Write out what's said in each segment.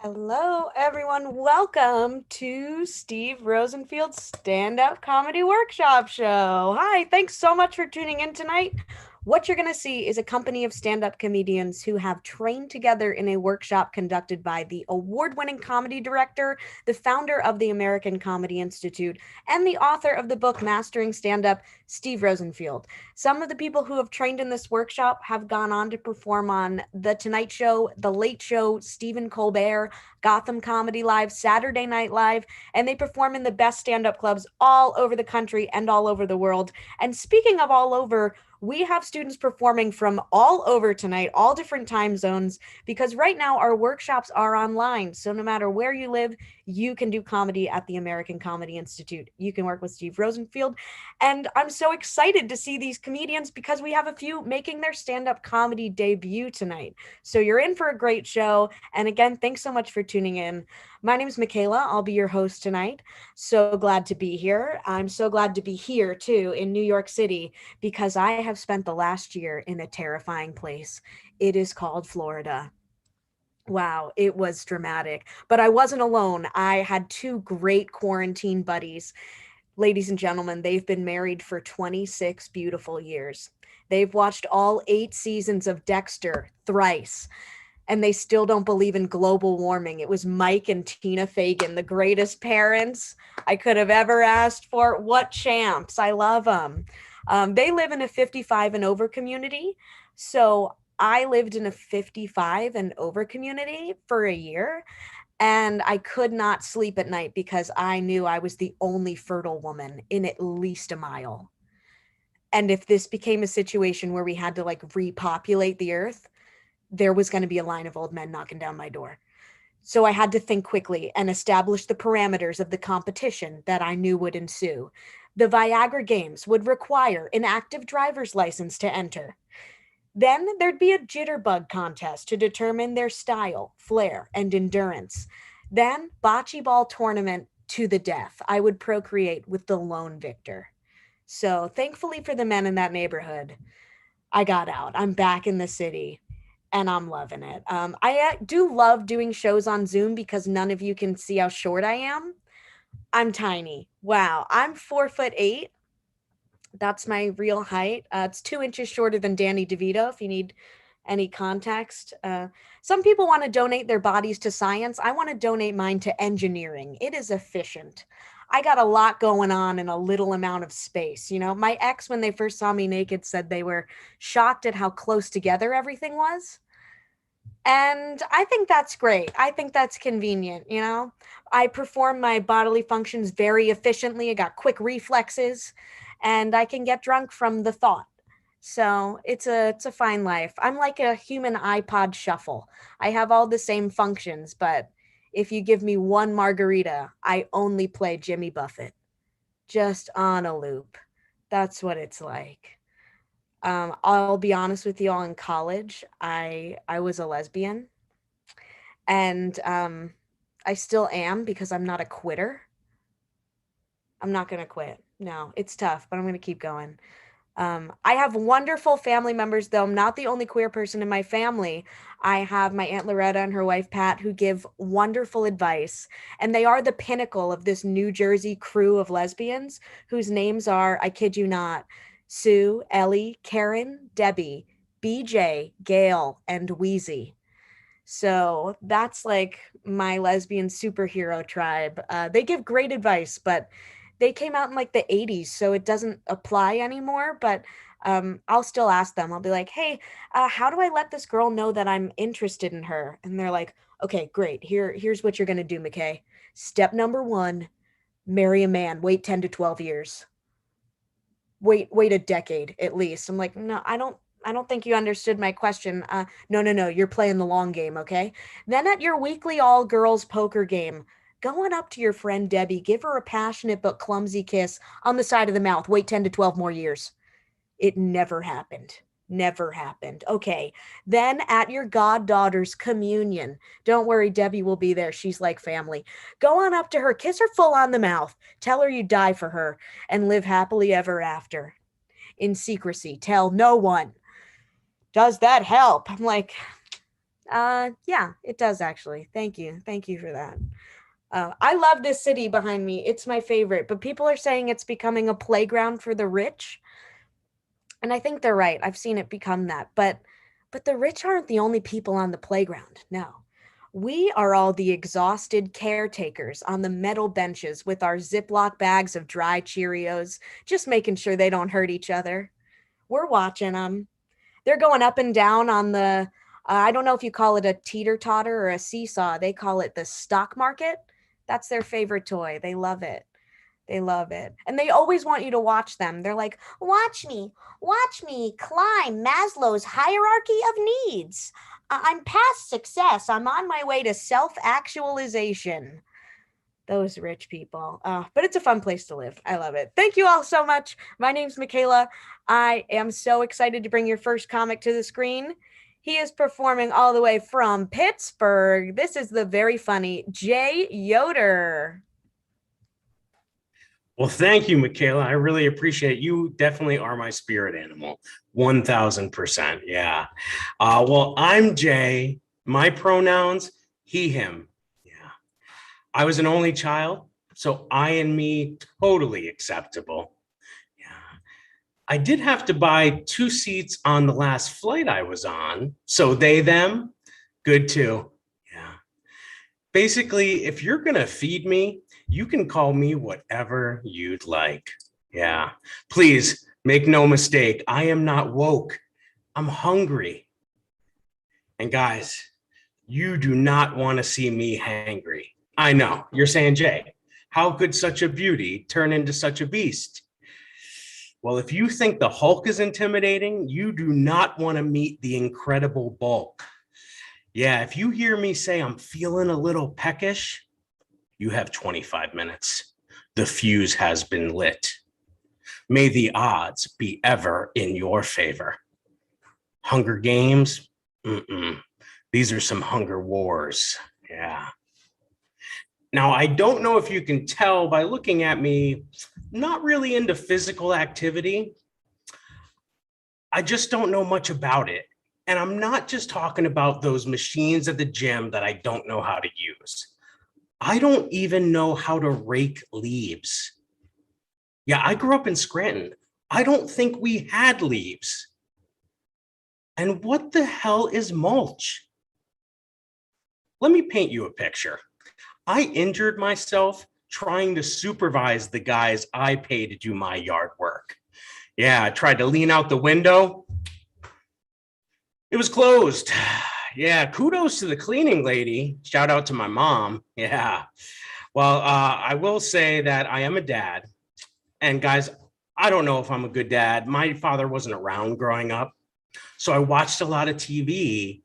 Hello, everyone. Welcome to Steve Rosenfield's Stand-Up Comedy Workshop Show. Hi, thanks so much for tuning in tonight. What you're going to see is a company of stand-up comedians who have trained together in a workshop conducted by the award-winning comedy director, the founder of the American Comedy Institute, and the author of the book Mastering Stand-Up, Steve Rosenfield. Some of the people who have trained in this workshop have gone on to perform on The Tonight Show, The Late Show, Stephen Colbert, Gotham Comedy Live, Saturday Night Live, and they perform in the best stand-up clubs all over the country and all over the world. And speaking of all over, we have students performing from all over tonight, all different time zones, because right now our workshops are online. So no matter where you live, you can do comedy at the American Comedy Institute. You can work with Steve Rosenfield. And I'm so excited to see these comedians because we have a few making their stand-up comedy debut tonight. So you're in for a great show. And again, thanks so much for tuning in. My name is Michaela. I'll be your host tonight. So glad to be here. I'm so glad to be here too in New York City because I have spent the last year in a terrifying place. It is called Florida. Wow, it was dramatic. But I wasn't alone. I had two great quarantine buddies. Ladies and gentlemen, they've been married for 26 beautiful years. They've watched all 8 seasons of Dexter thrice, and they still don't believe in global warming. It was Mike and Tina Fagan, the greatest parents I could have ever asked for. What champs. I love them. They live in a 55 and over community. So I lived in a 55 and over community for a year, and I could not sleep at night because I knew I was the only fertile woman in at least a mile. And if this became a situation where we had to like repopulate the earth, there was going to be a line of old men knocking down my door. So I had to think quickly and establish the parameters of the competition that I knew would ensue. The Viagra Games would require an active driver's license to enter. Then there'd be a jitterbug contest to determine their style, flair, and endurance. Then bocce ball tournament to the death. I would procreate with the lone victor. So thankfully for the men in that neighborhood, I got out. I'm back in the city and I'm loving it. I do love doing shows on Zoom because none of you can see how short I am. I'm tiny. Wow. I'm 4'8". That's my real height. It's 2 inches shorter than Danny DeVito, if you need any context. Some people want to donate their bodies to science. I want to donate mine to engineering. It is efficient. I got a lot going on in a little amount of space. You know, my ex, when they first saw me naked, said they were shocked at how close together everything was. And I think that's great. I think that's convenient, you know? I perform my bodily functions very efficiently. I got quick reflexes and I can get drunk from the thought. So it's a fine life. I'm like a human iPod shuffle. I have all the same functions, but if you give me one margarita, I only play Jimmy Buffett just on a loop. That's what it's like. I'll be honest with you all, in college, I was a lesbian, and I still am because I'm not a quitter. I'm not gonna quit. No, it's tough, but I'm gonna keep going. I have wonderful family members, though. I'm not the only queer person in my family. I have my Aunt Loretta and her wife Pat who give wonderful advice, and they are the pinnacle of this New Jersey crew of lesbians whose names are, I kid you not, Sue, Ellie, Karen, Debbie, BJ, Gail, and Wheezy. So that's like my lesbian superhero tribe. They give great advice, but they came out in like the 80s, so it doesn't apply anymore. But I'll still ask them. I'll be like, hey, how do I let this girl know that I'm interested in her? And they're like, okay, great. Here's what you're going to do, McKay. Step number one, marry a man. Wait 10 to 12 years. Wait a decade at least. I'm like, no, I don't think you understood my question. No, you're playing the long game, okay? Then at your weekly all girls poker game, going up to your friend Debbie, give her a passionate but clumsy kiss on the side of the mouth. Wait 10 to 12 more years. It never happened. Never happened. Okay. Then at your goddaughter's communion, don't worry, Debbie will be there. She's like family. Go on up to her, kiss her full on the mouth, tell her you die for her, and live happily ever after. In secrecy, tell no one. Does that help? I'm like, Yeah, it does actually. Thank you. Thank you for that. I love this city behind me. It's my favorite, but people are saying it's becoming a playground for the rich. And I think they're right. I've seen it become that. But the rich aren't the only people on the playground. No. We are all the exhausted caretakers on the metal benches with our Ziploc bags of dry Cheerios, just making sure they don't hurt each other. We're watching them. They're going up and down on the I don't know if you call it a teeter totter or a seesaw. They call it the stock market. That's their favorite toy. They love it. They love it. And they always want you to watch them. They're like, watch me climb Maslow's hierarchy of needs. I'm past success. I'm on my way to self actualization. Those rich people. But it's a fun place to live. I love it. Thank you all so much. My name's Michaela. I am so excited to bring your first comic to the screen. He is performing all the way from Pittsburgh. This is the very funny Jay Yoder. Well, thank you, Michaela. I really appreciate it. You definitely are my spirit animal. 1000%. Yeah. Well, I'm Jay. My pronouns, he, him. Yeah. I was an only child, so I and me, totally acceptable. Yeah. I did have to buy 2 seats on the last flight I was on. So they, them, good too. Yeah. Basically, if you're going to feed me, you can call me whatever you'd like. Yeah. Please make no mistake. I am not woke. I'm hungry. And guys, you do not want to see me hangry. I know. You're saying, Jay, how could such a beauty turn into such a beast? Well, if you think the Hulk is intimidating, you do not want to meet the Incredible Bulk. Yeah, if you hear me say I'm feeling a little peckish, you have 25 minutes. The fuse has been lit. May the odds be ever in your favor. Hunger Games? These are some hunger wars. Yeah. Now, I don't know if you can tell by looking at me, I'm not really into physical activity. I just don't know much about it. And I'm not just talking about those machines at the gym that I don't know how to use. I don't even know how to rake leaves. Yeah, I grew up in Scranton. I don't think we had leaves. And what the hell is mulch? Let me paint you a picture. I injured myself trying to supervise the guys I pay to do my yard work. Yeah, I tried to lean out the window. It was closed. Yeah, kudos to the cleaning lady. Shout out to my mom. Yeah. Well, I will say that I am a dad. And guys, I don't know if I'm a good dad. My father wasn't around growing up. So I watched a lot of TV,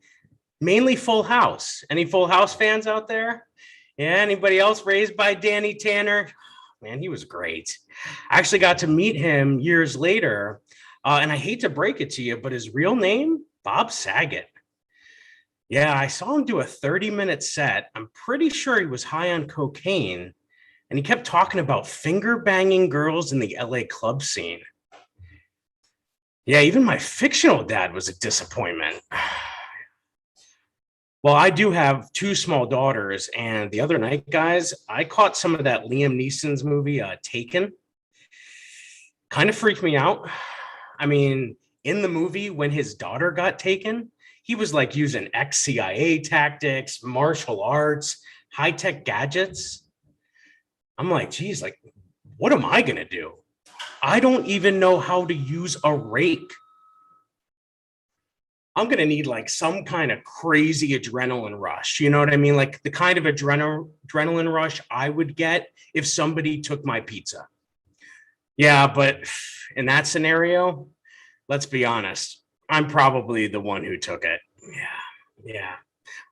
mainly Full House. Any Full House fans out there? Yeah, anybody else raised by Danny Tanner? Man, he was great. I actually got to meet him years later. And I hate to break it to you, but his real name, Bob Saget. Yeah, I saw him do a 30-minute set. I'm pretty sure he was high on cocaine, and he kept talking about finger banging girls in the LA club scene. Yeah, even my fictional dad was a disappointment. Well, I do have 2 small daughters, and the other night, guys, I caught some of that Liam Neeson's movie, Taken. Kind of freaked me out. I mean, in the movie, when his daughter got taken, he was like using ex-CIA tactics, martial arts, high-tech gadgets. I'm like, geez, like, what am I gonna do? I don't even know how to use a rake. I'm gonna need like some kind of crazy adrenaline rush. You know what I mean? Like the kind of adrenaline rush I would get if somebody took my pizza. Yeah, but in that scenario, let's be honest, I'm probably the one who took it. Yeah.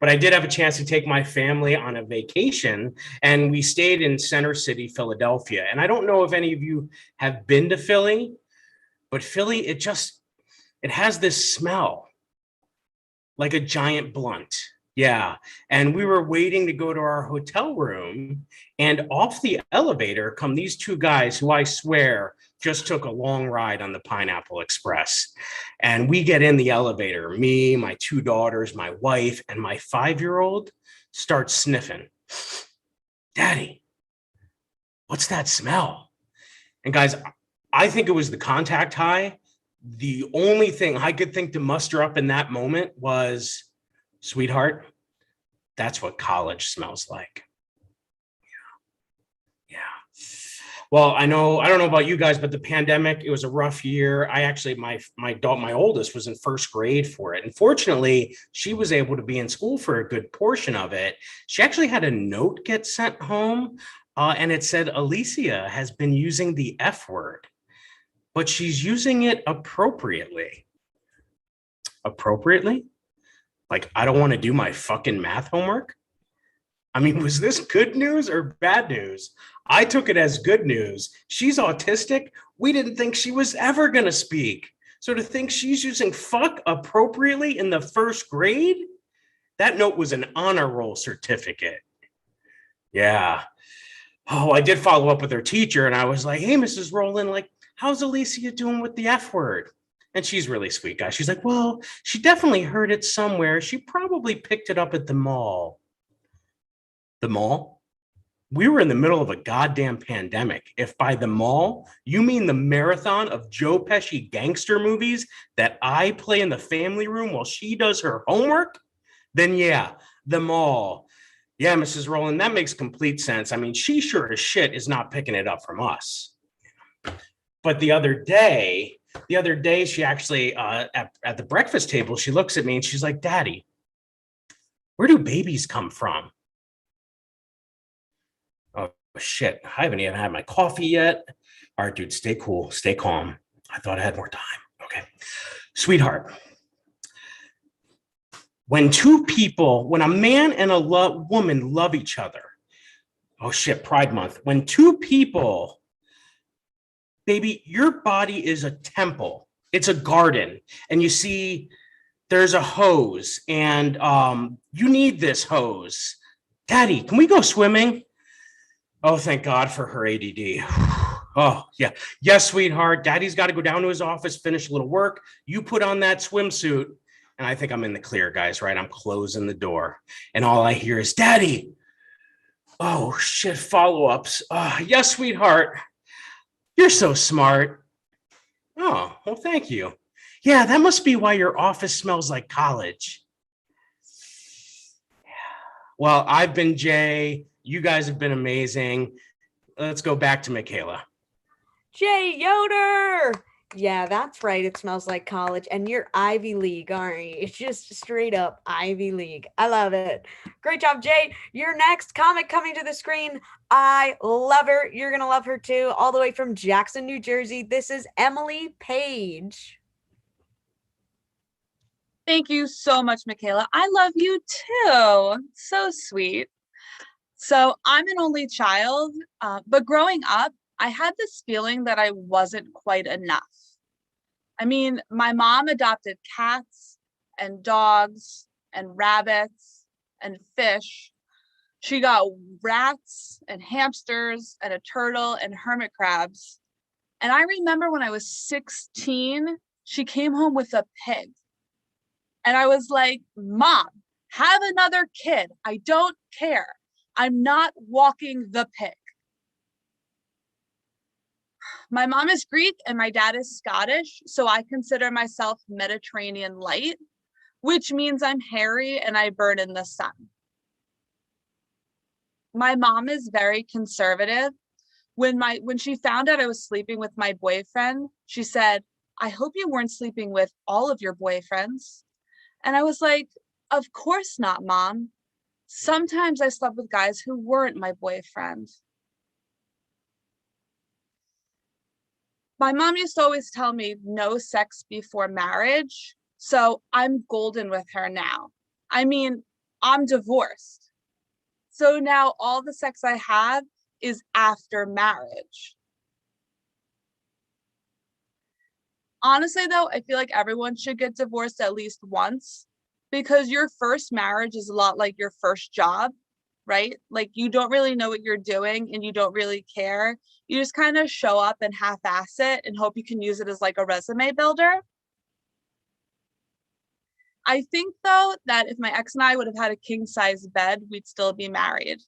But I did have a chance to take my family on a vacation, and we stayed in Center City, Philadelphia. And I don't know if any of you have been to Philly, but Philly, it has this smell like a giant blunt. Yeah. And we were waiting to go to our hotel room, and off the elevator come these two guys who I swear just took a long ride on the Pineapple Express. And we get in the elevator, me, my two daughters, my wife, and my 5-year-old starts sniffing. Daddy, what's that smell? And guys, I think it was the contact high. The only thing I could think to muster up in that moment was, sweetheart, that's what college smells like. Yeah. Well, I don't know about you guys, but the pandemic, it was a rough year. I actually, my oldest was in first grade for it. And fortunately, she was able to be in school for a good portion of it. She actually had a note get sent home, and it said, Alicia has been using the F word, but she's using it appropriately. Appropriately? Like, I don't want to do my fucking math homework. I mean, was this good news or bad news? I took it as good news. She's autistic. We didn't think she was ever going to speak. So to think she's using fuck appropriately in the first grade, that note was an honor roll certificate. Yeah. Oh, I did follow up with her teacher and I was like, hey, Mrs. Rowland, like, how's Alicia doing with the F word? And she's really sweet, guys. She's like, well, she definitely heard it somewhere. She probably picked it up at the mall. The mall? We were in the middle of a goddamn pandemic. If by the mall, you mean the marathon of Joe Pesci gangster movies that I play in the family room while she does her homework, then yeah, the mall. Yeah, Mrs. Rowland, that makes complete sense. I mean, she sure as shit is not picking it up from us. But the other day, she actually at the breakfast table, she looks at me and she's like, Daddy, where do babies come from? Oh shit, I haven't even had my coffee yet. All right, dude, stay cool, stay calm. I thought I had more time. Okay. Sweetheart, when a man and a woman love each other, oh shit, Pride Month, when two people, baby, your body is a temple, it's a garden, and you see, there's a hose, and you need this hose. Daddy, can we go swimming? Oh, thank God for her ADD. Oh, yeah. Yes, sweetheart. Daddy's got to go down to his office, finish a little work. You put on that swimsuit. And I think I'm in the clear, guys, right? I'm closing the door. And all I hear is, Daddy. Oh, shit. Follow ups. Yes, sweetheart. You're so smart. Oh, well, thank you. Yeah, that must be why your office smells like college. Well, I've been Jay. You guys have been amazing. Let's go back to Michaela. Jay Yoder. Yeah, that's right. It smells like college. And you're Ivy League, aren't you? It's just straight up Ivy League. I love it. Great job, Jay. Your next comic coming to the screen. I love her. You're going to love her too. All the way from Jackson, New Jersey. This is Emily Page. Thank you so much, Michaela. I love you too. So sweet. So I'm an only child, but growing up, I had this feeling that I wasn't quite enough. I mean, my mom adopted cats and dogs and rabbits and fish. She got rats and hamsters and a turtle and hermit crabs. And I remember when I was 16, she came home with a pig. And I was like, Mom, have another kid. I don't care. I'm not walking the pig. My mom is Greek and my dad is Scottish, so I consider myself Mediterranean light, which means I'm hairy and I burn in the sun. My mom is very conservative. When she found out I was sleeping with my boyfriend, she said, I hope you weren't sleeping with all of your boyfriends. And I was like, of course not, Mom. Sometimes I slept with guys who weren't my boyfriend. My mom used to always tell me no sex before marriage. So I'm golden with her now. I mean, I'm divorced. So now all the sex I have is after marriage. Honestly, though, I feel like everyone should get divorced at least once. because your first marriage is a lot like your first job, right? Like you don't really know what you're doing and you don't really care. You just kind of show up and half-ass it and hope you can use it as like a resume builder. I think though that if my ex and I would have had a king size bed, we'd still be married.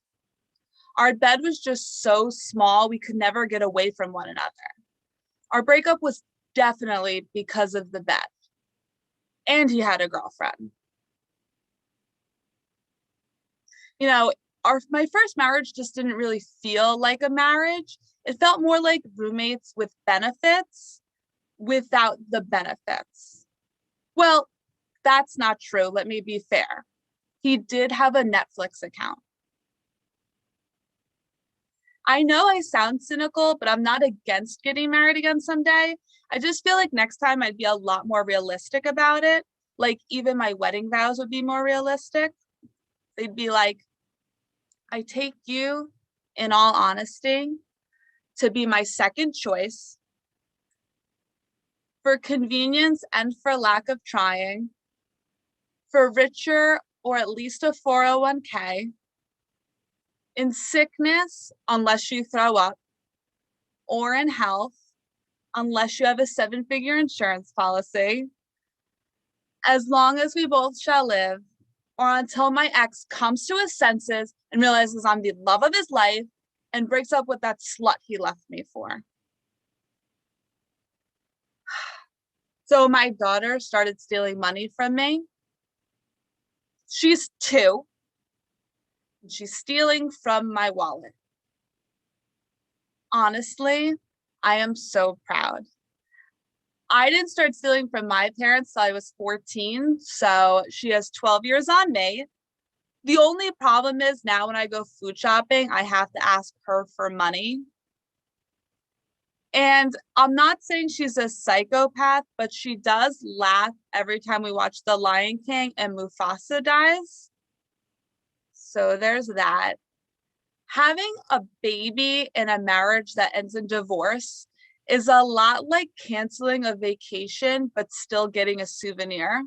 Our bed was just so small, we could never get away from one another. Our breakup was definitely because of the bed. And he had a girlfriend. You know, my first marriage just didn't really feel like a marriage. It felt more like roommates with benefits without the benefits. Well, that's not true. Let me be fair. He did have a Netflix account. I know I sound cynical, but I'm not against getting married again someday. I just feel like next time I'd be a lot more realistic about it. Like even my wedding vows would be more realistic. They'd be like, I take you, in all honesty, to be my second choice for convenience and for lack of trying, for richer or at least a 401k, in sickness, unless you throw up, or in health, unless you have a 7-figure insurance policy, as long as we both shall live, or until my ex comes to his senses and realizes I'm the love of his life and breaks up with that slut he left me for. So my daughter started stealing money from me. She's 2. And she's stealing from my wallet. Honestly, I am so proud. I didn't start stealing from my parents till I was 14, so she has 12 years on me. The only problem is now when I go food shopping, I have to ask her for money. And I'm not saying she's a psychopath, but she does laugh every time we watch The Lion King and Mufasa dies. So there's that. Having a baby in a marriage that ends in divorce is a lot like canceling a vacation, but still getting a souvenir.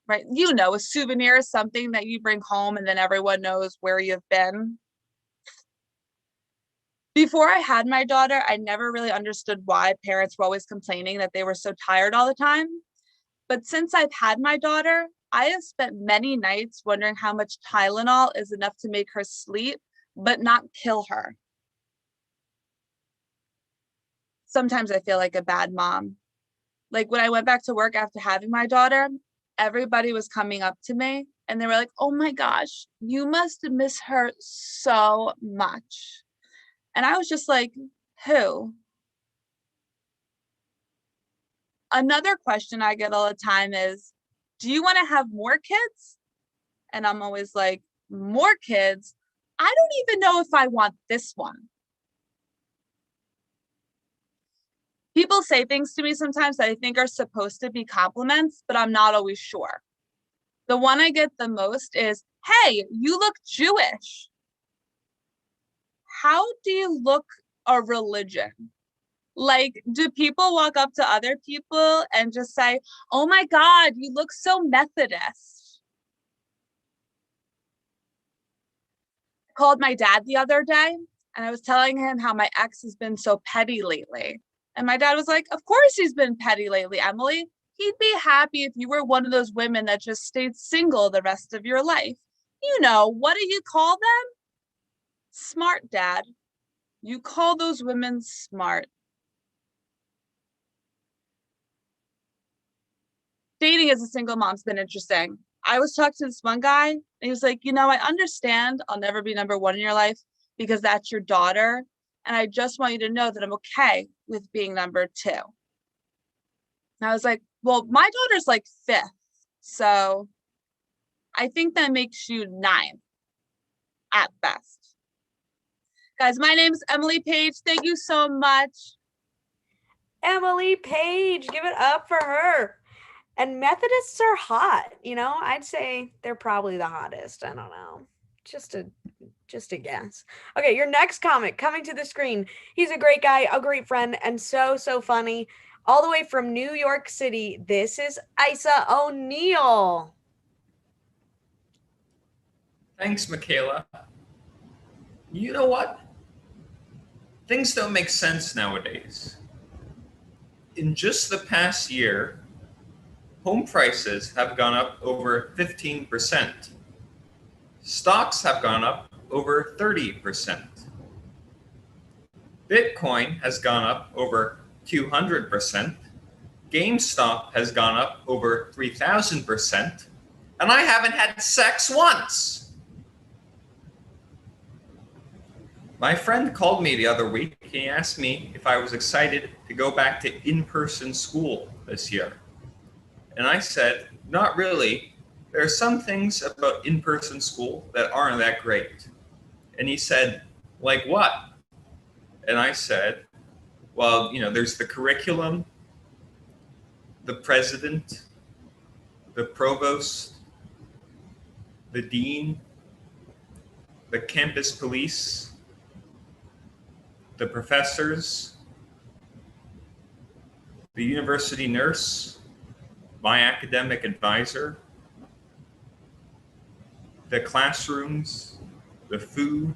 Right? You know, a souvenir is something that you bring home and then everyone knows where you've been. Before I had my daughter, I never really understood why parents were always complaining that they were so tired all the time. But since I've had my daughter, I have spent many nights wondering how much Tylenol is enough to make her sleep, but not kill her. Sometimes I feel like a bad mom. Like when I went back to work after having my daughter, everybody was coming up to me and they were like, oh my gosh, you must miss her so much. And I was just like, who? Another question I get all the time is, do you want to have more kids? And I'm always like, more kids? I don't even know if I want this one. People say things to me sometimes that I think are supposed to be compliments, but I'm not always sure. The one I get the most is, hey, you look Jewish. How do you look a religion? Like, do people walk up to other people and just say, oh my God, you look so Methodist? I called my dad the other day and I was telling him how my ex has been so petty lately. And my dad was like, of course he's been petty lately, Emily. He'd be happy if you were one of those women that just stayed single the rest of your life. You know, what do you call them? Smart, Dad. You call those women smart. Dating as a single mom's been interesting. I was talking to this one guy and he was like, you know, I understand I'll never be number one in your life because that's your daughter. And I just want you to know that I'm okay with being number 2. And I was like, well, my daughter's like 5th. So I think that makes you 9th at best. Guys, my name is Emily Page. Thank you so much. Emily Page, give it up for her. And Methodists are hot. You know, I'd say they're probably the hottest. I don't know. Just a guess. Okay, your next comic coming to the screen. He's a great guy, a great friend, and so funny. all the way from New York City, this is Isa O'Neill. Thanks, Michaela. You know what? Things don't make sense nowadays. In just the past year, home prices have gone up over 15%. Stocks have gone up over 30%. Bitcoin has gone up over 200%. GameStop has gone up over 3,000%. And I haven't had sex once. My friend called me the other week. He asked me if I was excited to go back to in-person school this year. And I said, not really. There are some things about in-person school that aren't that great. And he said, like what? And I said, well, there's the curriculum, the president, the provost, the dean, the campus police, the professors, the university nurse, my academic advisor, the classrooms, the food,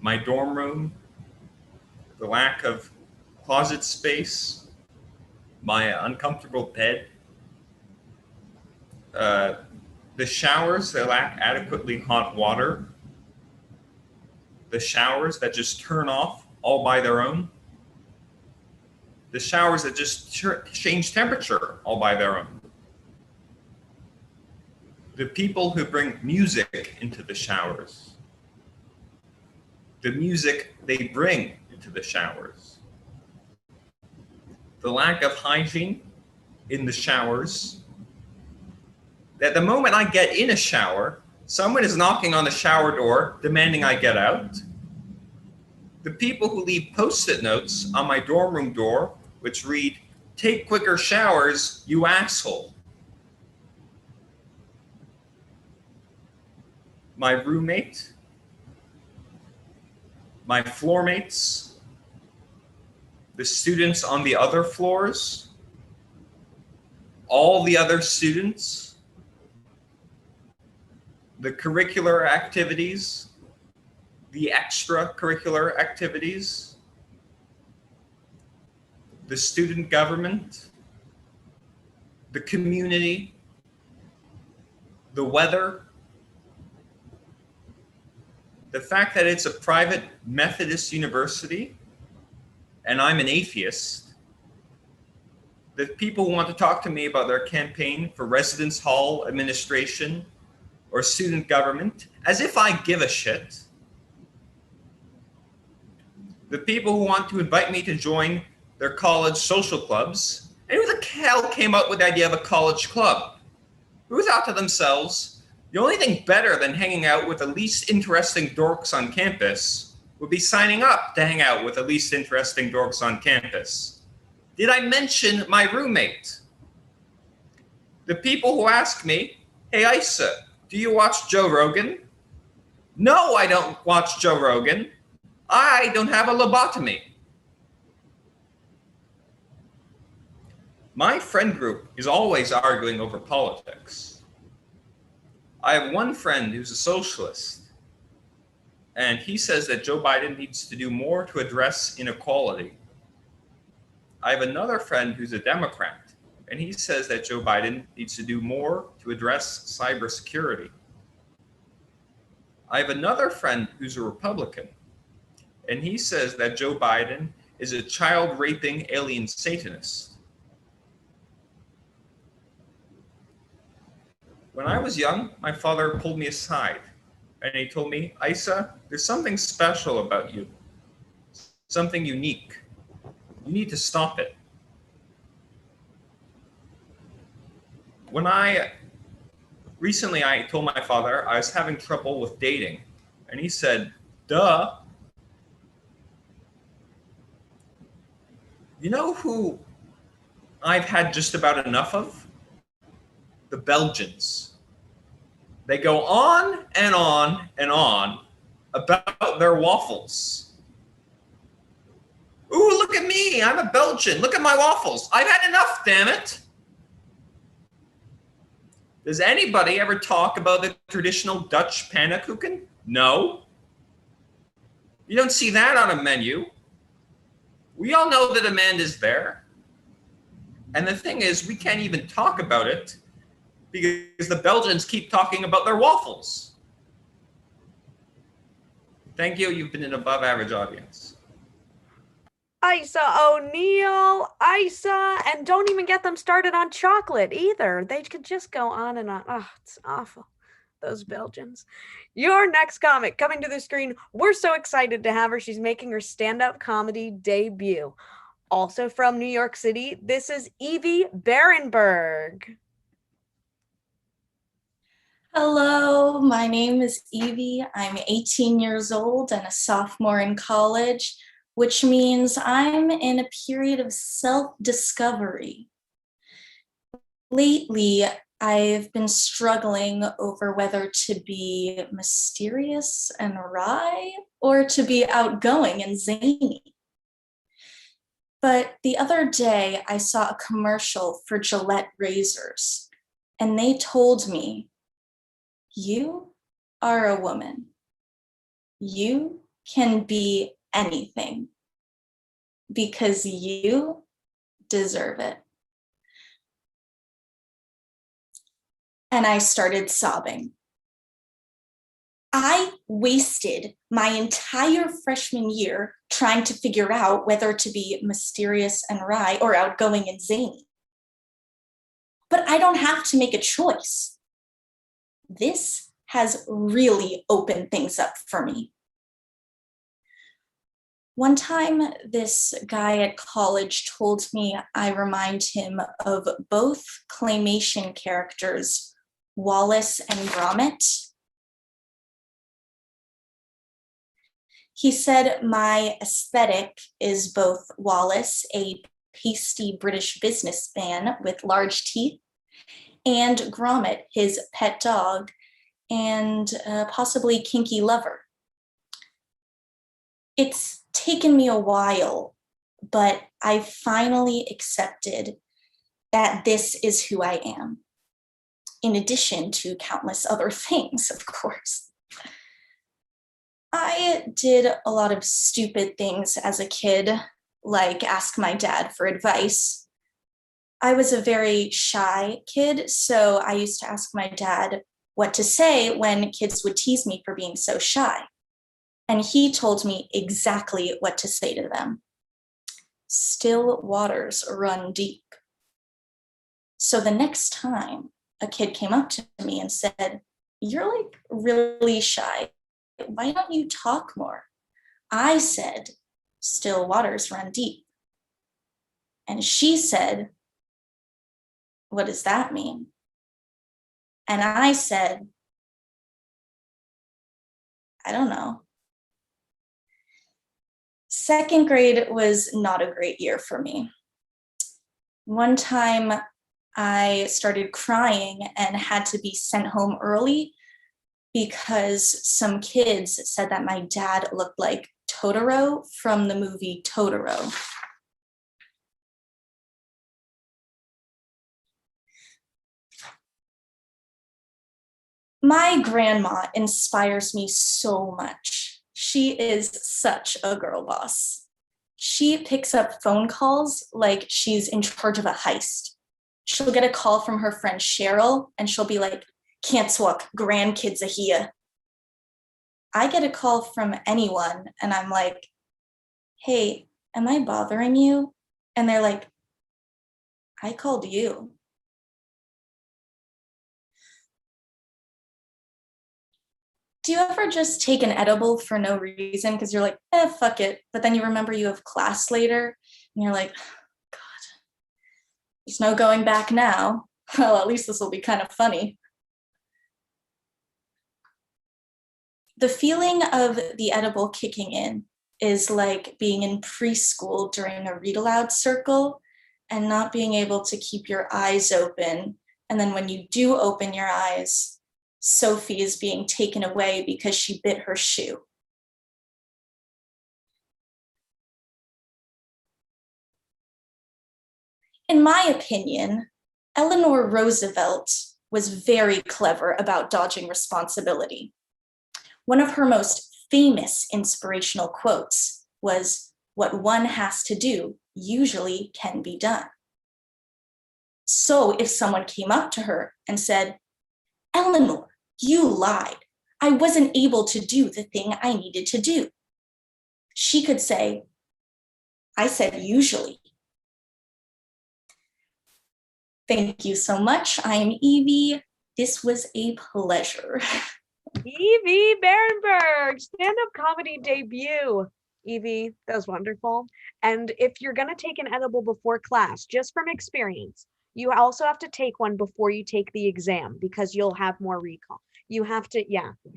my dorm room, the lack of closet space, my uncomfortable bed, the showers that lack adequately hot water, the showers that just turn off all by their own, the showers that just change temperature all by their own, the people who bring music into the showers, the music they bring into the showers, the lack of hygiene in the showers, that the moment I get in a shower, someone is knocking on the shower door demanding I get out. The people who leave Post-it notes on my dorm room door which read, "Take quicker showers, you asshole." My roommate, my floor mates, the students on the other floors, all the other students, the curricular activities, the extracurricular activities, the student government, the community, the weather, the fact that it's a private Methodist university and I'm an atheist, the people who want to talk to me about their campaign for residence hall administration or student government, as if I give a shit. The people who want to invite me to join their college social clubs, and who the hell came up with the idea of a college club? Who thought to themselves, the only thing better than hanging out with the least interesting dorks on campus would be signing up to hang out with the least interesting dorks on campus. Did I mention my roommate? The people who ask me, "Hey Isa, do you watch Joe Rogan?" No, I don't watch Joe Rogan. I don't have a lobotomy. My friend group is always arguing over politics. I have one friend who's a socialist, and he says that Joe Biden needs to do more to address inequality. I have another friend who's a Democrat, and he says that Joe Biden needs to do more to address cybersecurity. I have another friend who's a Republican, and he says that Joe Biden is a child-raping alien Satanist. When I was young, my father pulled me aside and he told me, "Isa, there's something special about you, something unique. You need to stop it." Recently I told my father I was having trouble with dating, and he said, "Duh. You know who I've had just about enough of? The Belgians. They go on and on and on about their waffles. Ooh, look at me me. I'm a Belgian. Look at my waffles. I've had enough, damn it. Does anybody ever talk about the traditional Dutch pannenkoeken? No. You don't see that on a menu. We all know the demand is there. And the thing is, we can't even talk about it because the Belgians keep talking about their waffles. Thank you. You've been an above average audience. Isa O'Neill, Isa, and don't even get them started on chocolate either. They could just go on and on. Oh, it's awful. Those Belgians. Your next comic coming to the screen. We're so excited to have her. She's making her stand-up comedy debut. Also from New York City, this is Evie Berenberg. Hello, my name is Evie. I'm 18 years old and a sophomore in college, which means I'm in a period of self-discovery. Lately, I've been struggling over whether to be mysterious and wry or to be outgoing and zany. But the other day, I saw a commercial for Gillette razors, and they told me, you are a woman. You can be anything because you deserve it. And I started sobbing. I wasted my entire freshman year trying to figure out whether to be mysterious and wry or outgoing and zany. But I don't have to make a choice. This has really opened things up for me. One time, this guy at college told me I remind him of both claymation characters, Wallace and Gromit. He said my aesthetic is both Wallace, a pasty British businessman with large teeth, and Gromit, his pet dog, and possibly kinky lover. It's taken me a while, but I finally accepted that this is who I am, in addition to countless other things, of course. I did a lot of stupid things as a kid, like ask my dad for advice. I was a very shy kid, so I used to ask my dad what to say when kids would tease me for being so shy. And he told me exactly what to say to them. Still waters run deep. So the next time a kid came up to me and said, "You're like really shy. Why don't you talk more?" I said, "Still waters run deep." And she said, "What does that mean?" And I said, "I don't know." Second grade was not a great year for me. One time I started crying and had to be sent home early because some kids said that my dad looked like Totoro from the movie Totoro. My grandma inspires me so much. She is such a girl boss. She picks up phone calls like she's in charge of a heist. She'll get a call from her friend Cheryl and she'll be like, "Can't swap, grandkids are here." I get a call from anyone and I'm like, "Hey, am I bothering you?" And they're like, "I called you." Do you ever just take an edible for no reason because you're like, fuck it. But then you remember you have class later and you're like, God, there's no going back now. Well, at least this will be kind of funny. The feeling of the edible kicking in is like being in preschool during a read aloud circle and not being able to keep your eyes open. And then when you do open your eyes, Sophie is being taken away because she bit her shoe. In my opinion, Eleanor Roosevelt was very clever about dodging responsibility. One of her most famous inspirational quotes was, "What one has to do usually can be done." So if someone came up to her and said, "Eleanor, you lied. I wasn't able to do the thing I needed to do," she could say, "I said usually." Thank you so much. I am Evie. This was a pleasure. Evie Berenberg, stand-up comedy debut. Evie, that was wonderful. And if you're going to take an edible before class, just from experience, you also have to take one before you take the exam because you'll have more recall. You have to,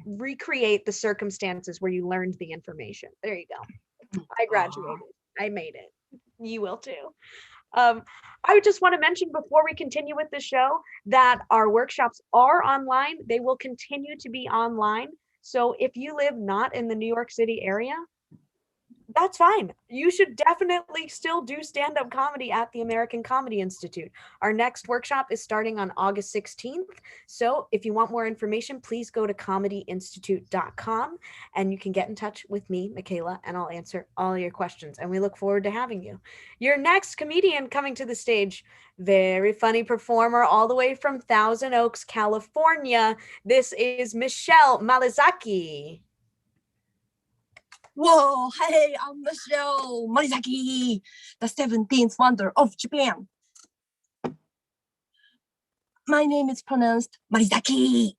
recreate the circumstances where you learned the information. There you go. I graduated. I made it. You will too. I just want to mention before we continue with the show that our workshops are online. They will continue to be online. So if you live not in the New York City area, that's fine. You should definitely still do stand-up comedy at the American Comedy Institute. Our next workshop is starting on August 16th. So if you want more information, please go to comedyinstitute.com and you can get in touch with me, Michaela, and I'll answer all your questions. And we look forward to having you. Your next comedian coming to the stage, very funny performer all the way from Thousand Oaks, California. This is Michelle Malizaki. Whoa, hey, I'm Michelle Morizaki, the 17th wonder of Japan. My name is pronounced Morizaki,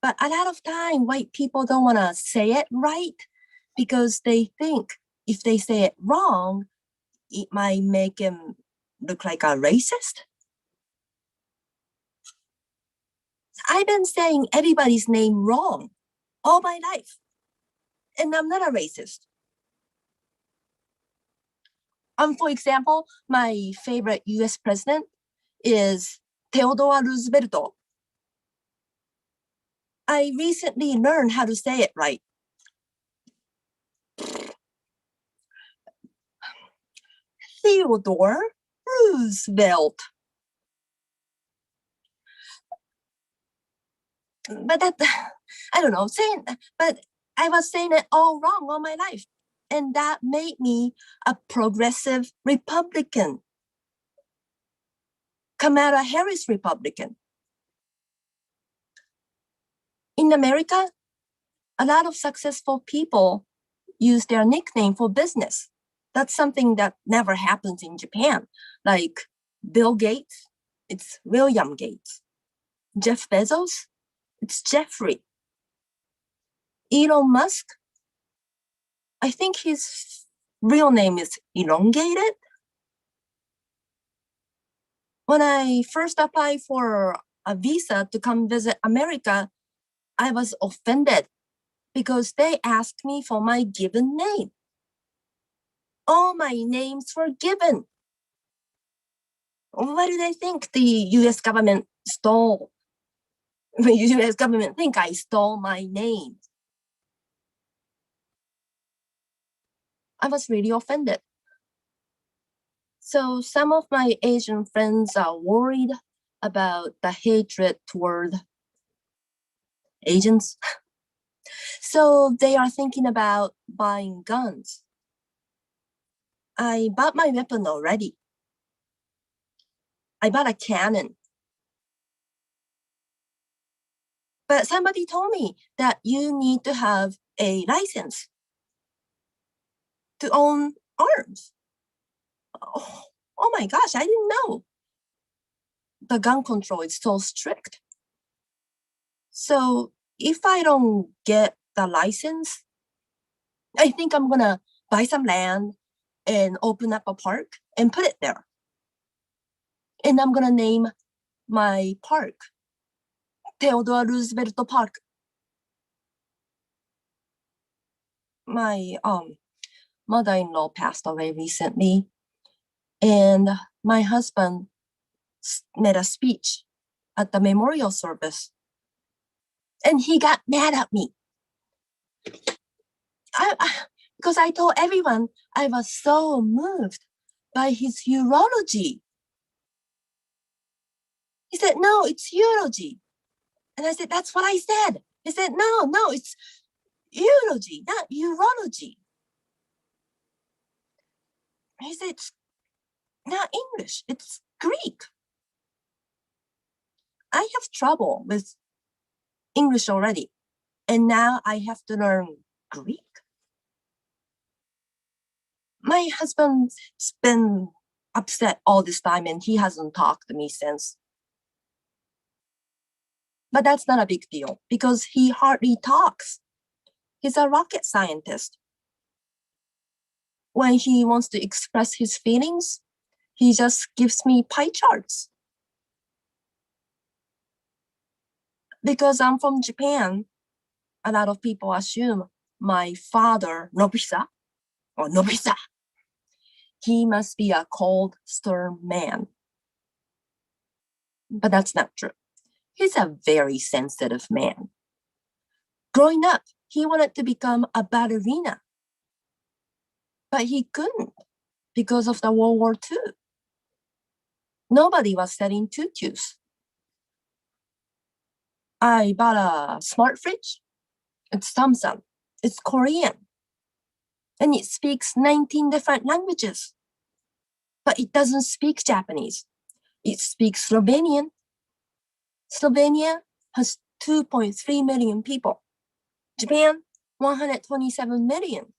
but a lot of time white people don't want to say it right because they think if they say it wrong, it might make them look like a racist. I've been saying everybody's name wrong all my life. And I'm not a racist. For example, my favorite US president is Theodore Roosevelt. I recently learned how to say it right. Theodore Roosevelt. But that, I don't know, but I was saying it all wrong all my life. And that made me a progressive Republican. Kamala Harris Republican. In America, a lot of successful people use their nickname for business. That's something that never happens in Japan. Like Bill Gates, it's William Gates. Jeff Bezos, it's Jeffrey. Elon Musk, I think his real name is elongated. When I first applied for a visa to come visit America, I was offended because they asked me for my given name. All my names were given. Why do they think the US government stole? The US government think I stole my name. I was really offended. So some of my Asian friends are worried about the hatred toward Asians. So they are thinking about buying guns. I bought my weapon already. I bought a cannon. But somebody told me that you need to have a license to own arms. Oh my gosh, I didn't know. The gun control is so strict. So if I don't get the license, I think I'm gonna buy some land and open up a park and put it there. And I'm gonna name my park Theodore Roosevelt Park. My mother-in-law passed away recently, and my husband made a speech at the memorial service, and he got mad at me. Because I told everyone I was so moved by his eulogy He said, no, it's eulogy. And I said, that's what I said. He said, no, it's eulogy, not urology. He said, it's not English, it's Greek. I have trouble with English already, and now I have to learn Greek. My husband's been upset all this time, and he hasn't talked to me since. But that's not a big deal because he hardly talks. He's a rocket scientist. When he wants to express his feelings, he just gives me pie charts. Because I'm from Japan, a lot of people assume my father, Nobisa, he must be a cold, stern man. But that's not true. He's a very sensitive man. Growing up, he wanted to become a ballerina, but he couldn't because of the World War II. Nobody was selling tutus. I bought a smart fridge. It's Samsung. It's Korean. And it speaks 19 different languages. But it doesn't speak Japanese. It speaks Slovenian. Slovenia has 2.3 million people. Japan, 127 million.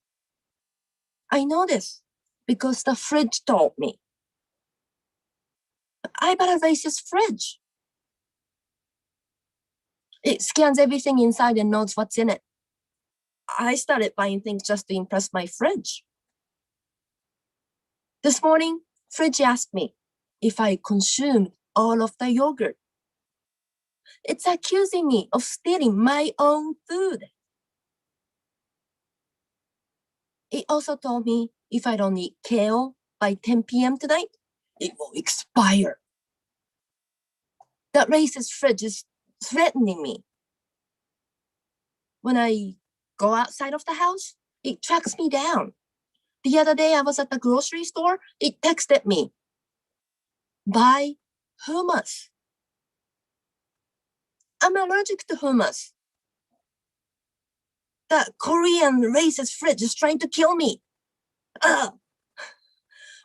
I know this because the fridge told me. I bought a racist fridge. It scans everything inside and knows what's in it. I started buying things just to impress my fridge. This morning, fridge asked me if I consumed all of the yogurt. It's accusing me of stealing my own food. It also told me if I don't eat kale by 10 p.m. tonight, it will expire. That racist fridge is threatening me. When I go outside of the house, it tracks me down. The other day I was at the grocery store, it texted me, buy hummus. I'm allergic to hummus. The Korean racist fridge is trying to kill me.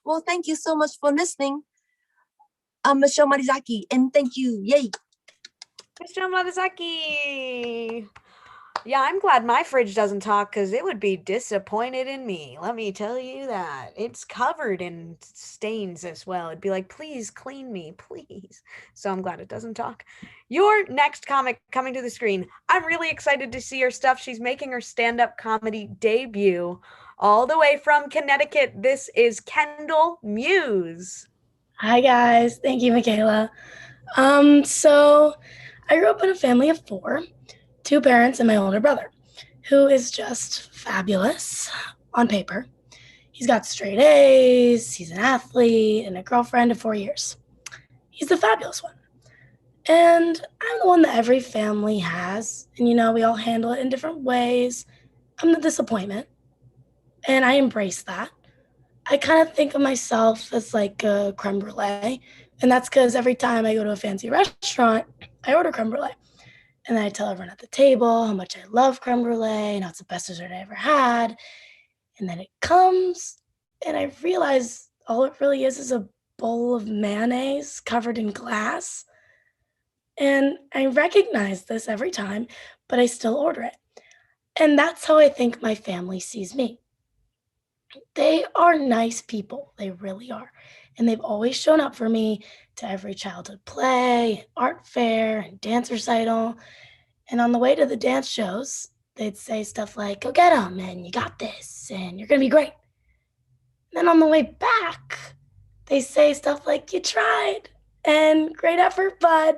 Well, thank you so much for listening. I'm Michelle Marizaki, and thank you. Yay. Michelle Marizaki. Yeah, I'm glad my fridge doesn't talk because it would be disappointed in me. Let me tell you that. It's covered in stains as well. It'd be like, please clean me, please. So I'm glad it doesn't talk. Your next comic coming to the screen. I'm really excited to see her stuff. She's making her stand-up comedy debut all the way from Connecticut. This is Kendall Muse. Hi guys, thank you, Michaela. So I grew up in a family of 4, 2 parents and my older brother, who is just fabulous on paper. He's got straight A's, he's an athlete, and a girlfriend of 4 years. He's the fabulous one. And I'm the one that every family has, and we all handle it in different ways. I'm the disappointment, and I embrace that. I kind of think of myself as like a creme brulee, and that's because every time I go to a fancy restaurant, I order creme brulee. And then I tell everyone at the table how much I love creme brulee and how it's the best dessert I ever had. And then it comes, and I realize all it really is a bowl of mayonnaise covered in glass. And I recognize this every time, but I still order it. And that's how I think my family sees me. They are nice people. They really are. And they've always shown up for me to every childhood play, art fair, and dance recital. And on the way to the dance shows, they'd say stuff like, go get 'em, and you got this, and you're going to be great. And then on the way back, they say stuff like, you tried, and great effort, bud.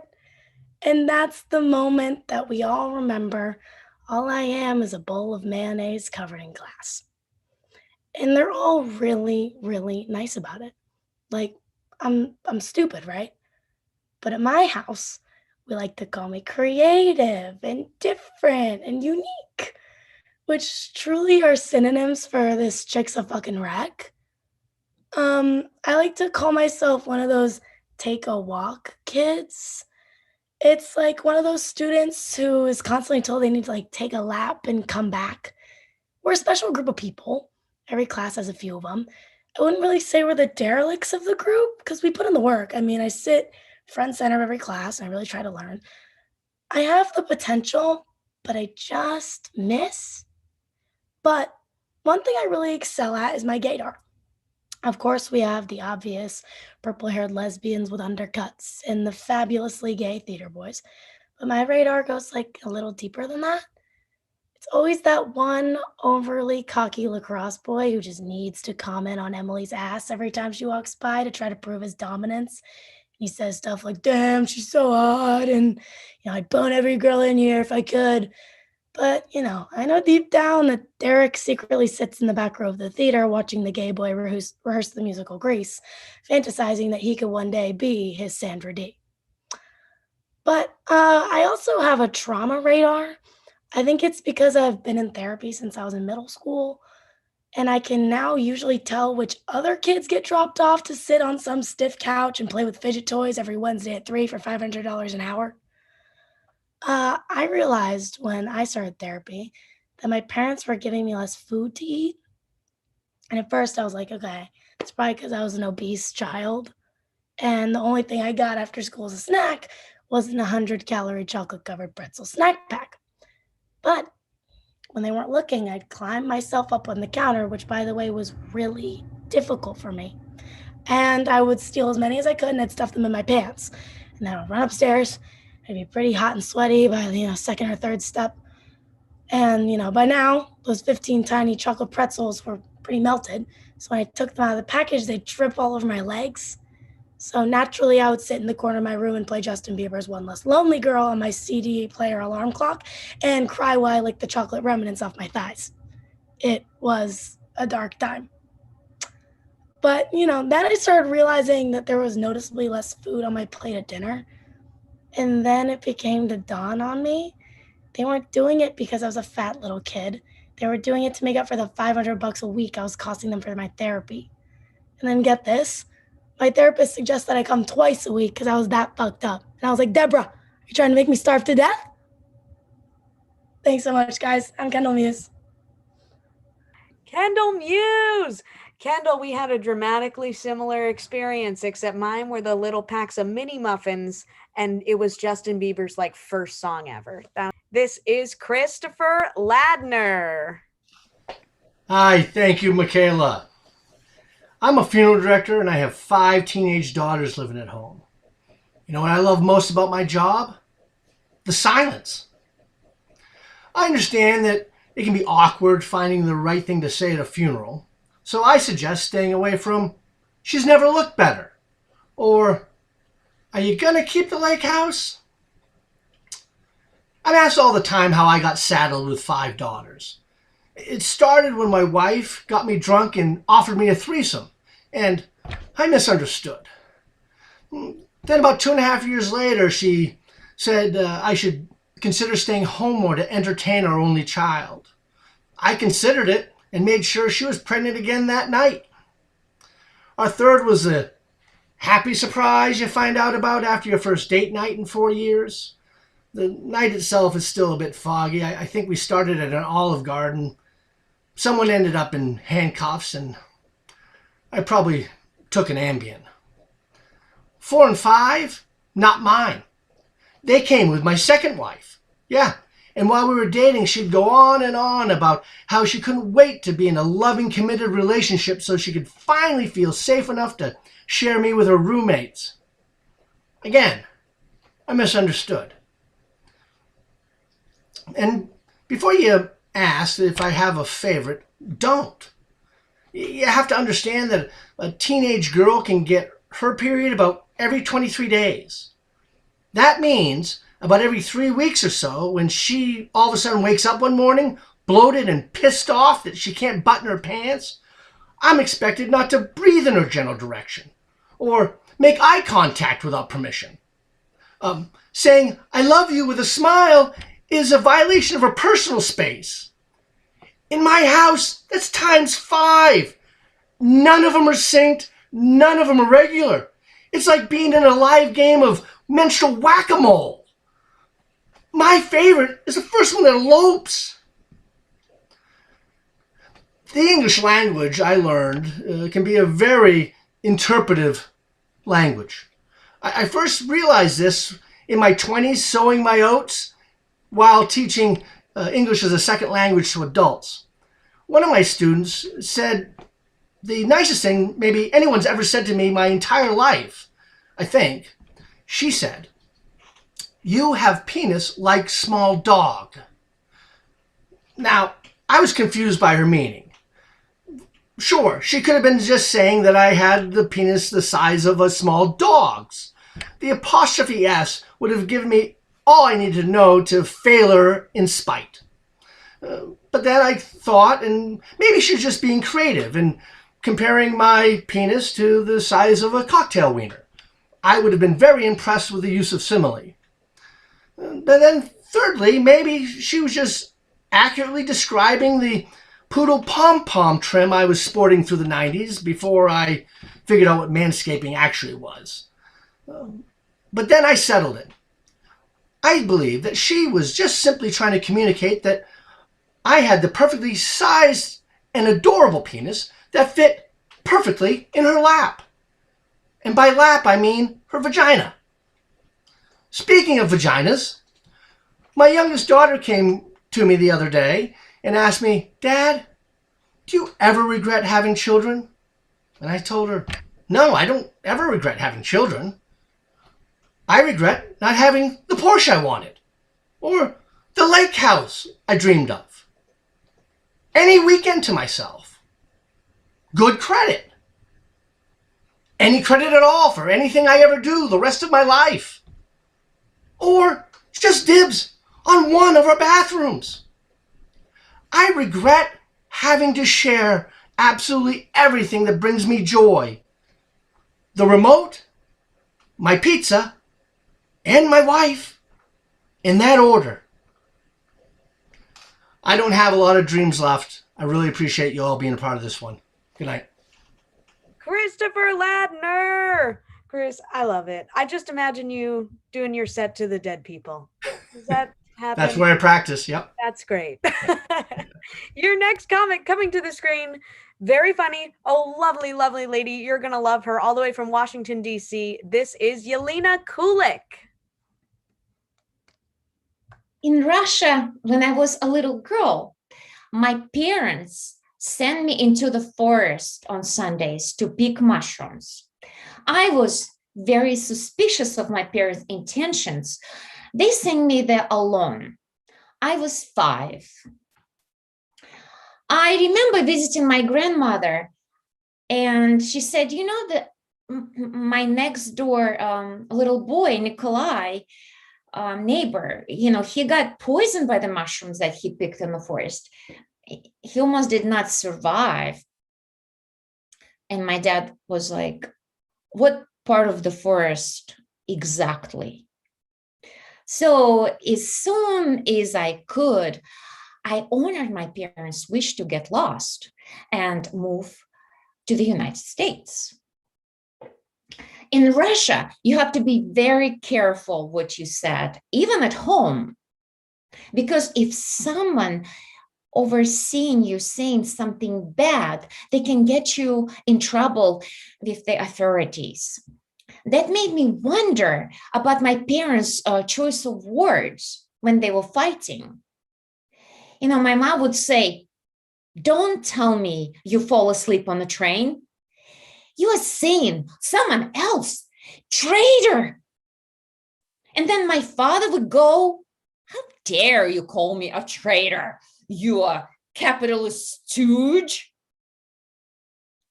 And that's the moment that we all remember. All I am is a bowl of mayonnaise covered in glass. And they're all really, really nice about it. Like, I'm stupid, right? But at my house, we like to call me creative and different and unique, which truly are synonyms for this chick's a fucking wreck. I like to call myself one of those take a walk kids. It's like one of those students who is constantly told they need to like take a lap and come back. We're a special group of people. Every class has a few of them. I wouldn't really say we're the derelicts of the group because we put in the work. I mean, I sit front center of every class and I really try to learn. I have the potential, but I just miss. But one thing I really excel at is my gaydar. Of course, we have the obvious purple-haired lesbians with undercuts and the fabulously gay theater boys. But my radar goes like a little deeper than that. It's always that one overly cocky lacrosse boy who just needs to comment on Emily's ass every time she walks by to try to prove his dominance. He says stuff like, damn, she's so hot, and I'd bone every girl in here if I could. But, I know deep down that Derek secretly sits in the back row of the theater watching the gay boy rehearse the musical Grease, fantasizing that he could one day be his Sandra Dee. But I also have a trauma radar. I think it's because I've been in therapy since I was in middle school, and I can now usually tell which other kids get dropped off to sit on some stiff couch and play with fidget toys every Wednesday at 3 for $500 an hour. I realized when I started therapy that my parents were giving me less food to eat. And at first I was like, okay, it's probably because I was an obese child. And the only thing I got after school as a snack was an 100-calorie chocolate-covered pretzel snack pack. But when they weren't looking, I'd climb myself up on the counter, which, by the way, was really difficult for me. And I would steal as many as I could, and I'd stuff them in my pants. And then I would run upstairs. I'd be pretty hot and sweaty by the second or third step. And, by now, those 15 tiny chocolate pretzels were pretty melted. So when I took them out of the package, they'd drip all over my legs. So naturally, I would sit in the corner of my room and play Justin Bieber's One Less Lonely Girl on my CD player alarm clock and cry while I licked the chocolate remnants off my thighs. It was a dark time. But, then I started realizing that there was noticeably less food on my plate at dinner. And then it became to dawn on me. They weren't doing it because I was a fat little kid. They were doing it to make up for the $500 a week I was costing them for my therapy. And then get this. My therapist suggests that I come twice a week because I was that fucked up. And I was like, Deborah, are you trying to make me starve to death? Thanks so much, guys. I'm Kendall Muse. Kendall Muse! Kendall, we had a dramatically similar experience, except mine were the little packs of mini muffins, and it was Justin Bieber's first song ever. This is Christopher Ladner. Hi, thank you, Michaela. I'm a funeral director, and I have 5 teenage daughters living at home. You know what I love most about my job? The silence. I understand that it can be awkward finding the right thing to say at a funeral, so I suggest staying away from, she's never looked better, or, are you gonna keep the lake house? I'm asked all the time how I got saddled with 5 daughters. It started when my wife got me drunk and offered me a threesome, and I misunderstood. Then about 2.5 years later, she said I should consider staying home more to entertain our only child. I considered it and made sure she was pregnant again that night. Our third was a happy surprise you find out about after your first date night in 4 years. The night itself is still a bit foggy. I think we started at an Olive Garden. Someone ended up in handcuffs, and I probably took an Ambien. 4 and 5, not mine. They came with my second wife. Yeah, and while we were dating, she'd go on and on about how she couldn't wait to be in a loving, committed relationship so she could finally feel safe enough to share me with her roommates. Again, I misunderstood. And before you ask if I have a favorite, don't. You have to understand that a teenage girl can get her period about every 23 days. That means about every 3 weeks or so, when she all of a sudden wakes up one morning, bloated and pissed off that she can't button her pants, I'm expected not to breathe in her general direction or make eye contact without permission. Saying, I love you with a smile is a violation of her personal space. In my house, that's times 5. None of them are synced. None of them are regular. It's like being in a live game of menstrual whack-a-mole. My favorite is the first one that elopes. The English language, I learned, can be a very interpretive language. I first realized this in my 20s, sowing my oats while teaching English as a second language to adults. One of my students said the nicest thing maybe anyone's ever said to me my entire life, I think. She said, "You have penis like small dog." Now, I was confused by her meaning. Sure, she could have been just saying that I had the penis the size of a small dog's. The apostrophe S would have given me all I needed to know to fail her in spite. But then I thought, and maybe she's just being creative and comparing my penis to the size of a cocktail wiener. I would have been very impressed with the use of simile. But then thirdly, maybe she was just accurately describing the poodle pom-pom trim I was sporting through the 90s before I figured out what manscaping actually was. But then I settled it. I believe that she was just simply trying to communicate that I had the perfectly sized and adorable penis that fit perfectly in her lap. And by lap, I mean her vagina. Speaking of vaginas, my youngest daughter came to me the other day and asked me, "Dad, do you ever regret having children?" And I told her, "No, I don't ever regret having children. I regret not having the Porsche I wanted, or the lake house I dreamed of. Any weekend to myself. Good credit. Any credit at all for anything I ever do the rest of my life. Or just dibs on one of our bathrooms. I regret having to share absolutely everything that brings me joy. The remote, my pizza, and my wife, in that order." I don't have a lot of dreams left. I really appreciate you all being a part of this one. Good night. Christopher Ladner. Chris, I love it. I just imagine you doing your set to the dead people. Does that happen? That's where I practice, yep. That's great. Your next comic coming to the screen. Very funny. A lovely, lovely lady. You're going to love her all the way from Washington, D.C. This is Yelena Kulik. In Russia, when I was a little girl, my parents sent me into the forest on Sundays to pick mushrooms. I was very suspicious of my parents' intentions. They sent me there alone. I was 5. I remember visiting my grandmother, and she said, "You know that my next door little boy, Nikolai, neighbor, he got poisoned by the mushrooms that he picked in the forest. He almost did not survive." And my dad was like, "What part of the forest exactly?" So as soon as I could, I honored my parents' wish to get lost and move to the United States. In Russia, you have to be very careful what you said, even at home, because if someone overseeing you saying something bad, they can get you in trouble with the authorities. That made me wonder about my parents' choice of words when they were fighting. My mom would say, "Don't tell me you fall asleep on the train. You are saying someone else, traitor." And then my father would go, "How dare you call me a traitor, you a capitalist stooge?"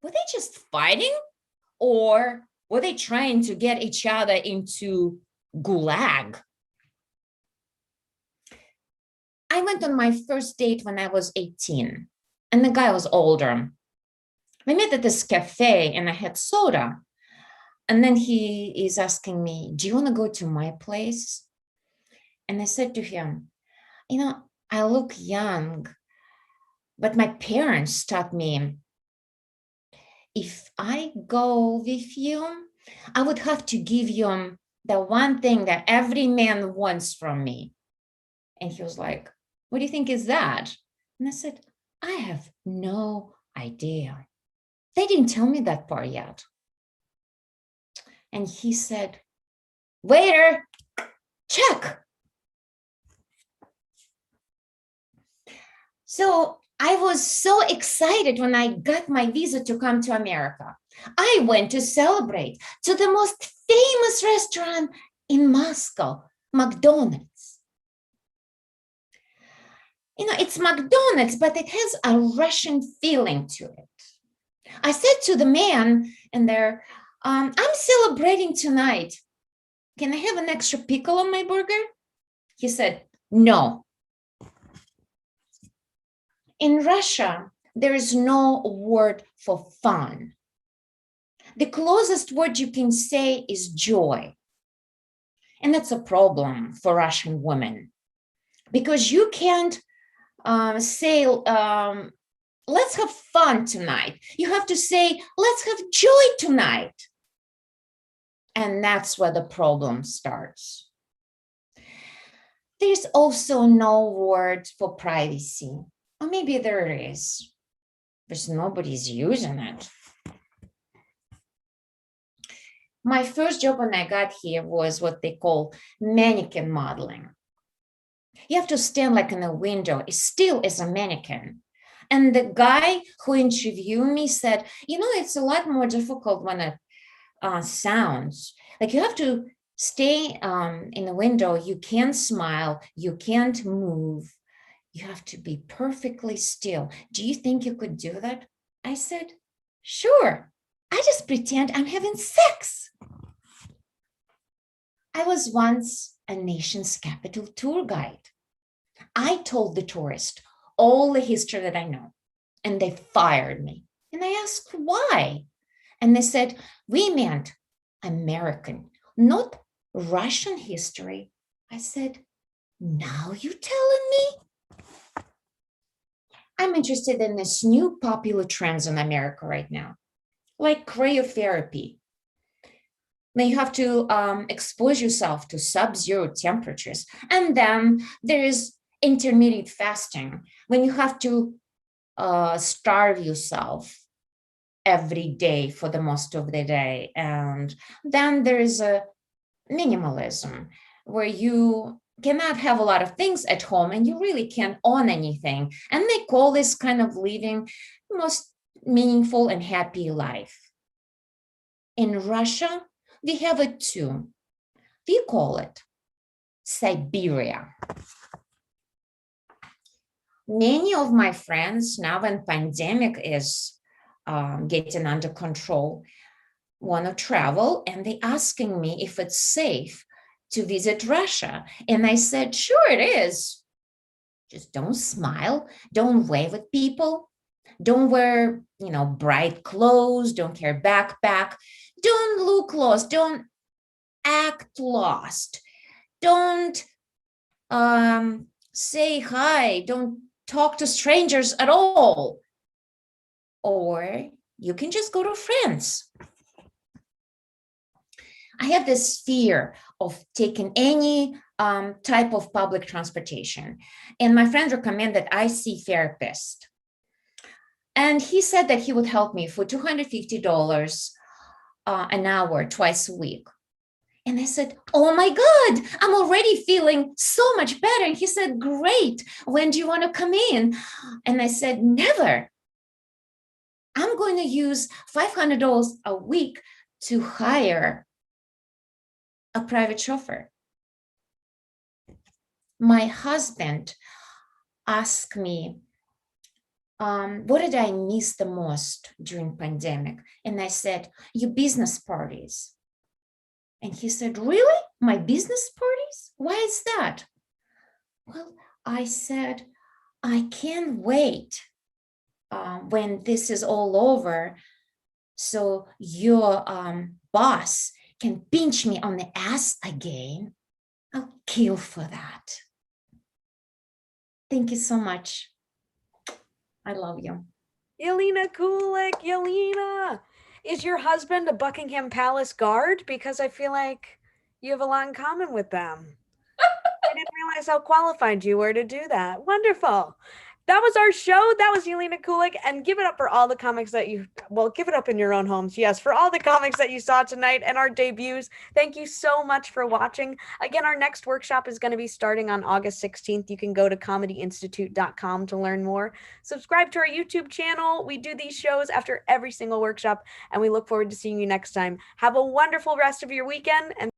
Were they just fighting, or were they trying to get each other into gulag? I went on my first date when I was 18, and the guy was older. We met at this cafe and I had soda. And then he is asking me, "Do you want to go to my place?" And I said to him, "I look young, but my parents taught me, if I go with you, I would have to give you the one thing that every man wants from me. And he was like, what do you think is that? And I said, I have no idea. They didn't tell me that part yet. And he said, waiter, check. So I was so excited when I got my visa to come to America. I went to celebrate to the most famous restaurant in Moscow, McDonald's. You know, it's McDonald's, but it has a Russian feeling to it. I said to the man in there, I'm celebrating tonight. Can I have an extra pickle on my burger? He said, no. In Russia, there is no word for fun. The closest word you can say is joy. And that's a problem for Russian women because you can't say, let's have fun tonight. You have to say, let's have joy tonight. And that's where the problem starts. There's also no word for privacy. Or maybe there is, but nobody's using it. My first job when I got here was what they call mannequin modeling. You have to stand like in a window, still as a mannequin. And the guy who interviewed me said, you know, it's a lot more difficult when it sounds. Like you have to stay in the window. You can't smile. You can't move. You have to be perfectly still. Do you think you could do that? I said, sure. I just pretend I'm having sex. I was once a nation's capital tour guide. I told the tourist all the history that I know, and they fired me. And I asked why. And they said, we meant American, not Russian history. I said, now you're telling me? I'm interested in this new popular trends in America right now, like cryotherapy. Now you have to expose yourself to sub-zero temperatures. And then there is intermittent fasting, when you have to starve yourself every day for the most of the day. And then there is a minimalism where you cannot have a lot of things at home and you really can't own anything. And they call this kind of living the most meaningful and happy life. In Russia, we have it too. We call it Siberia. Many of my friends, now when pandemic is getting under control, want to travel, and they asking me if it's safe to visit Russia. And I said, sure it is. Just don't smile, don't wave at people, don't wear, bright clothes, don't carry backpack, don't look lost, don't act lost, don't say hi, don't talk to strangers at all. Or you can just go to France. I have this fear of taking any type of public transportation. And my friend recommended that I see a therapist. And he said that he would help me for $250 an hour, twice a week. And I said, oh my God, I'm already feeling so much better. And he said, great, when do you want to come in? And I said, never. I'm going to use $500 a week to hire a private chauffeur. My husband asked me, what did I miss the most during pandemic? And I said, your business parties. And he said, really? My business parties? Why is that? Well, I said, I can't wait when this is all over so your boss can pinch me on the ass again. I'll kill for that. Thank you so much. I love you. Yelena Kulik, Yelena. Is your husband a Buckingham Palace guard? Because I feel like you have a lot in common with them. I didn't realize how qualified you were to do that. Wonderful. That was our show. That was Yelena Kulik. And give it up for all the comics that give it up in your own homes. Yes, for all the comics that you saw tonight and our debuts. Thank you so much for watching. Again, our next workshop is going to be starting on August 16th. You can go to comedyinstitute.com to learn more. Subscribe to our YouTube channel. We do these shows after every single workshop, and we look forward to seeing you next time. Have a wonderful rest of your weekend. And